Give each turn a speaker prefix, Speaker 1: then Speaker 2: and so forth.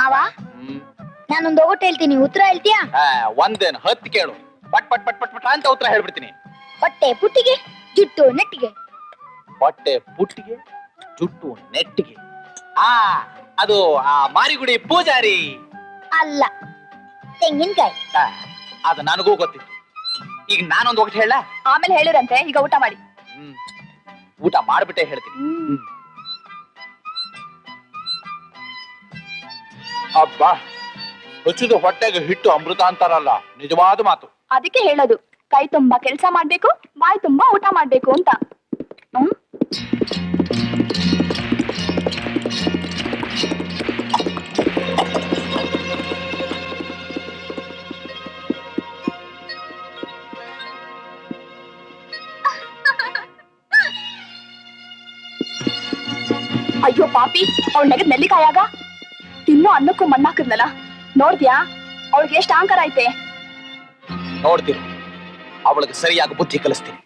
Speaker 1: ಮಾವ ನಾನೊಂದು ಒಗಟು ಹೇಳ್ತೀನಿ, ಉತ್ತರ ಹೇಳ್ತೀಯಾ?
Speaker 2: ಒಂದೇನು 10 ಕೇಳು, ಪಟ್ ಪಟ್ ಪಟ್ ಪಟ್ ಪಟ್ ಅಂತ ಉತ್ತರ ಹೇಳ್ಬಿಡ್ತೀನಿ.
Speaker 1: ಹೊಟ್ಟೆ ಪುಟ್ಟಿಗೆ ಜುಟ್ಟು ನೆಟ್ಟಿಗೆ.
Speaker 2: ಹೊಟ್ಟೆ ಪುಟ್ಟಿಗೆ ಜುಟ್ಟು ನೆಟ್ಟಿಗೆ. ಅದು ಆ ಮಾರಿಗುಡಿ ಪೂಜಾರಿ
Speaker 1: ಅಲ್ಲ, ತೆಂಗಿನಕಾಯಿ.
Speaker 2: ಅದು ನನಗೂ ಗೊತ್ತಿತ್ತು. ಈಗ ನಾನೊಂದು ಒಗಟು ಹೇಳ,
Speaker 3: ಆಮೇಲೆ ಹೇಳಿರಂತೆ. ಈಗ ಊಟ ಮಾಡಿ.
Speaker 2: ಊಟ ಮಾಡ್ಬಿಟ್ಟೆ ಹೇಳ್ತೀನಿ. ಅಬ್ಬಾ, ರುಚಿದು ಹೊಟ್ಟೆಗೆ ಹಿಟ್ಟು ಅಮೃತ ಅಂತಾರಲ್ಲ, ನಿಜವಾದ ಮಾತು.
Speaker 3: ಅದಕ್ಕೆ ಹೇಳೋದು, ಕೈ ತುಂಬಾ ಕೆಲಸ ಮಾಡ್ಬೇಕು, ಬಾಯಿ ತುಂಬಾ ಊಟ ಮಾಡ್ಬೇಕು ಅಂತ. ಅಯ್ಯೋ ಪಾಪಿ, ಅವಳ ನೆಗದ್ ನೆಲ್ಲಿಕಾಯಾಗ ತಿನ್ನೋ ಅನ್ನಕ್ಕೂ ಮಣ್ಣಾಕದ್ನಲ್ಲ. ನೋಡ್ದ್ಯಾ ಅವಳಿಗೆ ಎಷ್ಟು ಅಹಂಕಾರ ಐತೆ?
Speaker 2: ನೋಡ್ತೀನಿ, ಅವಳಿಗೆ ಸರಿಯಾಗಿ ಬುದ್ಧಿ ಕಲಿಸ್ತೀನಿ.